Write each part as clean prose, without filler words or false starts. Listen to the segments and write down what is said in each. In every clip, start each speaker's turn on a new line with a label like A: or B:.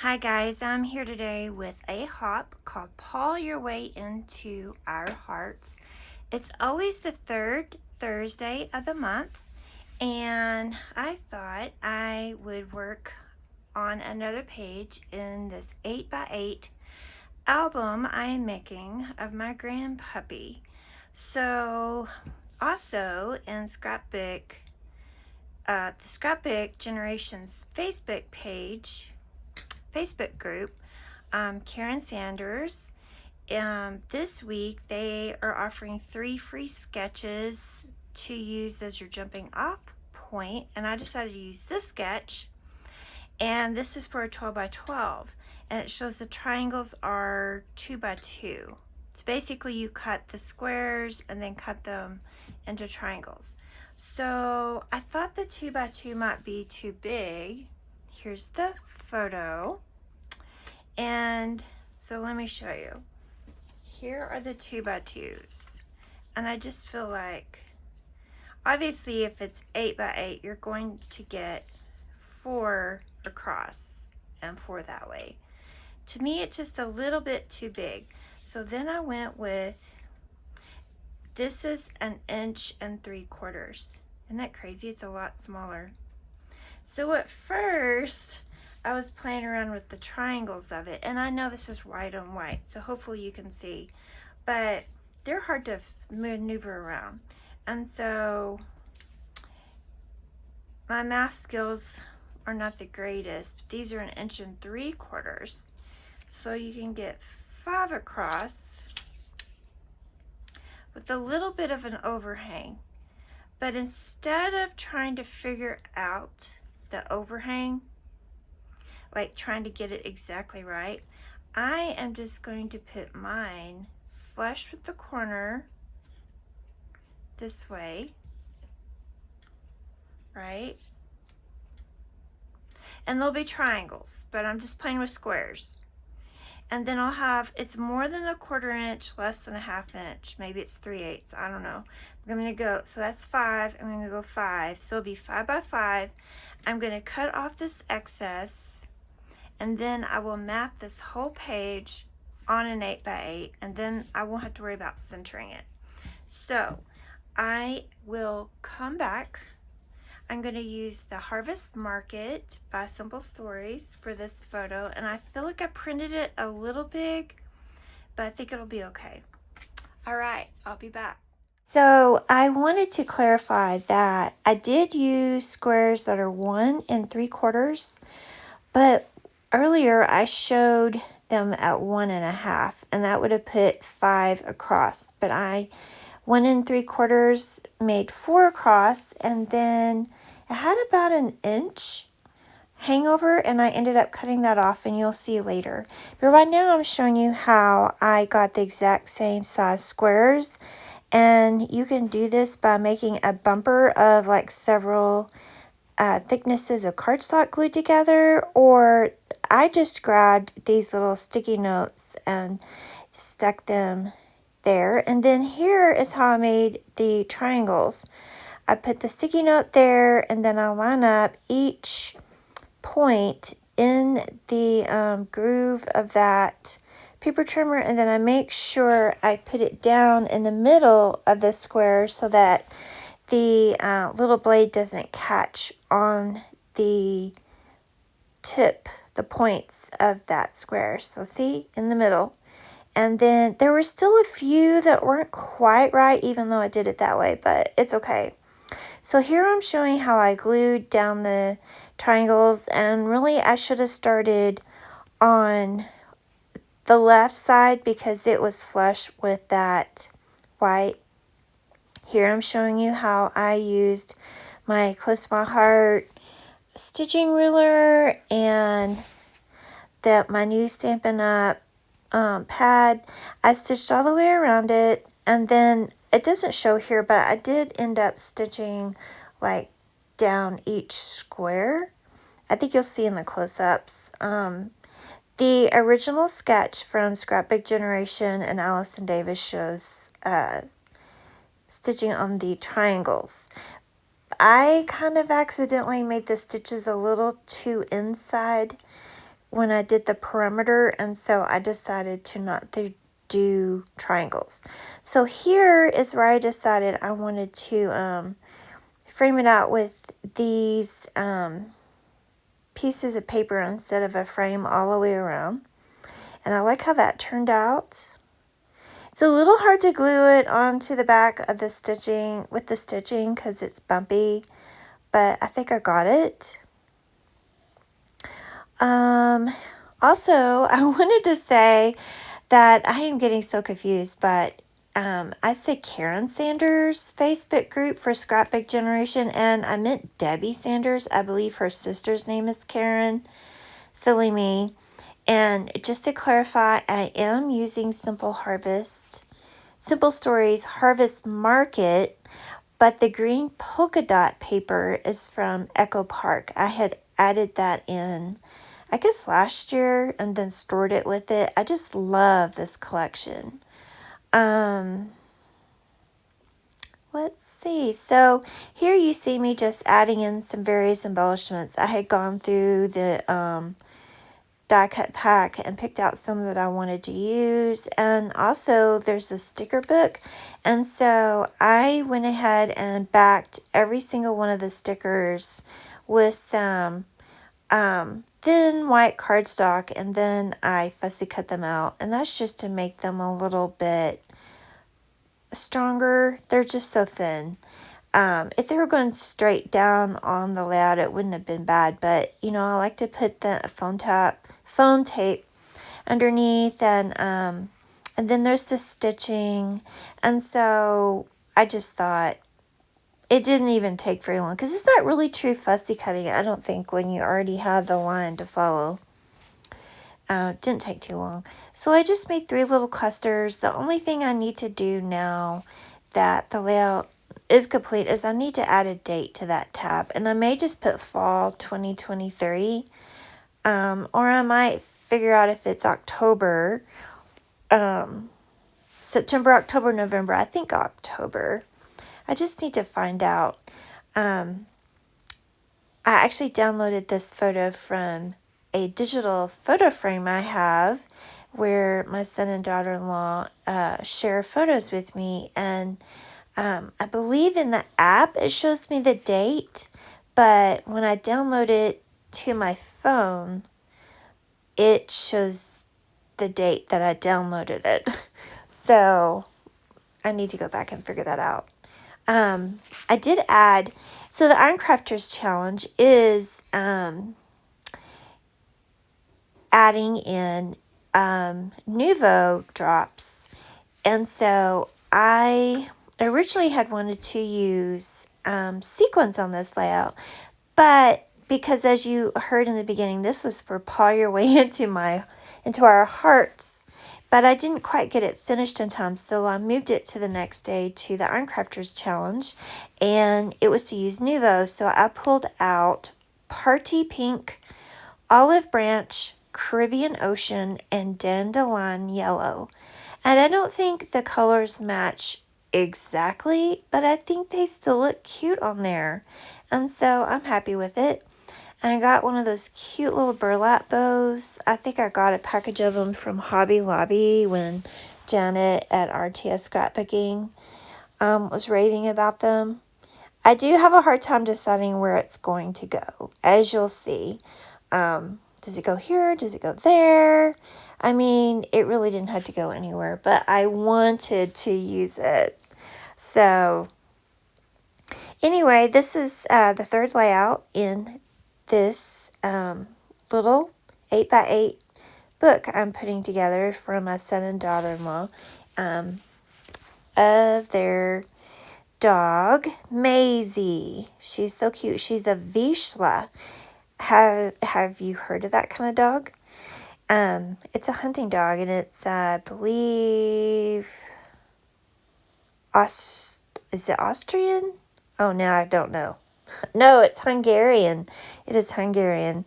A: Hi guys, I'm here today with a hop called Paw Your Way Into Our Hearts. It's always the third Thursday of the month, and I thought I would work on another page in this 8x8 album I am making of my grand puppy. So also in the Scrapbook Generations Facebook group, Karen Sanders. This week they are offering 3 free sketches to use as your jumping off point, and I decided to use this sketch, and this is for a 12 by 12, and it shows the triangles are 2 by 2. So basically you cut the squares and then cut them into triangles. So I thought the 2 by 2 might be too big. Here's the photo. And so let me show you. Here are the 2 by 2s. And I just feel like, obviously if it's 8 by 8, you're going to get 4 across and 4 that way. To me, it's just a little bit too big. So then I went with, this is 1 3/4 inches. Isn't that crazy? It's a lot smaller. So at first, I was playing around with the triangles of it, and I know this is white on white, so hopefully you can see, but they're hard to maneuver around. And so my math skills are not the greatest. These are 1 3/4 inches, so you can get 5 across with a little bit of an overhang. But instead of trying to figure out the overhang, like trying to get it exactly right, I am just going to put mine flush with the corner this way, right? And there'll be triangles, but I'm just playing with squares. And then I'll have, it's more than 1/4 inch, less than 1/2 inch, maybe it's 3/8, I don't know. I'm gonna go, so that's 5, I'm gonna go 5, so it'll be 5 by 5. I'm gonna cut off this excess, and then I will mat this whole page on an 8 by 8, and then I won't have to worry about centering it. So I will come back. I'm going to use the Harvest Market by Simple Stories for this photo, and I feel like I printed it a little big, but I think it'll be okay. All right, I'll be back. So I wanted to clarify that I did use squares that are 1 3/4, but earlier I showed them at 1 1/2, and that would have put 5 across, but I 1 3/4 made 4 across, and then it had about 1 inch hangover, and I ended up cutting that off, and you'll see later. But right now I'm showing you how I got the exact same size squares, and you can do this by making a bumper of like several thicknesses of cardstock glued together, or I just grabbed these little sticky notes and stuck them there. And then here is how I made the triangles. I put the sticky note there, and then I line up each point in the groove of that paper trimmer, and then I make sure I put it down in the middle of the square so that the little blade doesn't catch on the tip, the points of that square. So see, in the middle. And then there were still a few that weren't quite right, even though I did it that way, but it's okay. So here I'm showing how I glued down the triangles, and really I should have started on the left side because it was flush with that white. Here I'm showing you how I used my Close to My Heart stitching ruler and my new Stampin' Up! Pad. I stitched all the way around it, and then it doesn't show here, but I did end up stitching like down each square. I think you'll see in the close-ups. The original sketch from Scrapbook Generation and Allison Davis shows stitching on the triangles. I kind of accidentally made the stitches a little too inside when I did the perimeter, and so I decided to not do triangles. So here is where I decided I wanted to frame it out with these pieces of paper instead of a frame all the way around. And I like how that turned out. It's a little hard to glue it onto the back of the stitching with the stitching because it's bumpy, but I think I got it. Also, I wanted to say that I am getting so confused, but I said Karen Sanders Facebook group for Scrapbook Generation, and I meant Debbie Sanders. I believe her sister's name is Karen. Silly me. And just to clarify, I am using Simple Stories Harvest Market, but the green polka dot paper is from Echo Park. I had added that in, I guess, last year and then stored it with it. I just love this collection. Let's see. So here you see me just adding in some various embellishments. I had gone through the die cut pack and picked out some that I wanted to use, and also there's a sticker book, and so I went ahead and backed every single one of the stickers with some thin white cardstock, and then I fussy cut them out, and that's just to make them a little bit stronger. They're just so thin. If they were going straight down on the layout, it wouldn't have been bad, but you know, I like to put the phone tape underneath, and then there's the stitching, and so I just thought it didn't even take very long, because it's not really true fussy cutting, I don't think, when you already have the line to follow. It didn't take too long. So I just made 3 little clusters. The only thing I need to do now that the layout is complete is I need to add a date to that tab, and I may just put fall 2023, or I might figure out if it's October, September, October, November. I think October. I just need to find out. I actually downloaded this photo from a digital photo frame I have where my son and daughter-in-law share photos with me, and I believe in the app it shows me the date, but when I download it to my phone, it shows the date that I downloaded it. So I need to go back and figure that out. I did add, so the Iron Crafters Challenge is adding in Nuvo drops, and so I originally had wanted to use sequins on this layout, but because, as you heard in the beginning, this was for Paw Your Way into Our Hearts, but I didn't quite get it finished in time, so I moved it to the next day to the Iron Crafters Challenge, and it was to use Nuvo. So I pulled out Party Pink, Olive Branch, Caribbean Ocean, and Dandelion Yellow. And I don't think the colors match exactly, but I think they still look cute on there. And so I'm happy with it. And I got one of those cute little burlap bows. I think I got a package of them from Hobby Lobby when Janet at RTS Scrapbooking was raving about them. I do have a hard time deciding where it's going to go, as you'll see. Does it go here? Does it go there? I mean, it really didn't have to go anywhere, but I wanted to use it. So anyway, this is the third layout in this little 8x8 book I'm putting together for my son and daughter-in-law of their dog, Maisie. She's so cute. She's a Vizsla. Have you heard of that kind of dog? It's a hunting dog, and it's, I believe, is it Austrian? Oh, no, I don't know. No, it's Hungarian. It is Hungarian.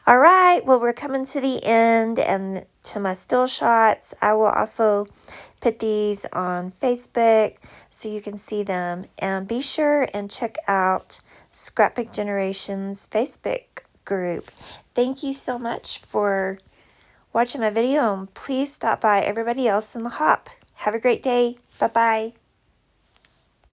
A: All right, well, we're coming to the end and to my still shots. I will also put these on Facebook so you can see them. And be sure and check out Scrapbook Generation's Facebook group. Thank you so much for watching my video, and please stop by everybody else in the hop. Have a great day. Bye-bye.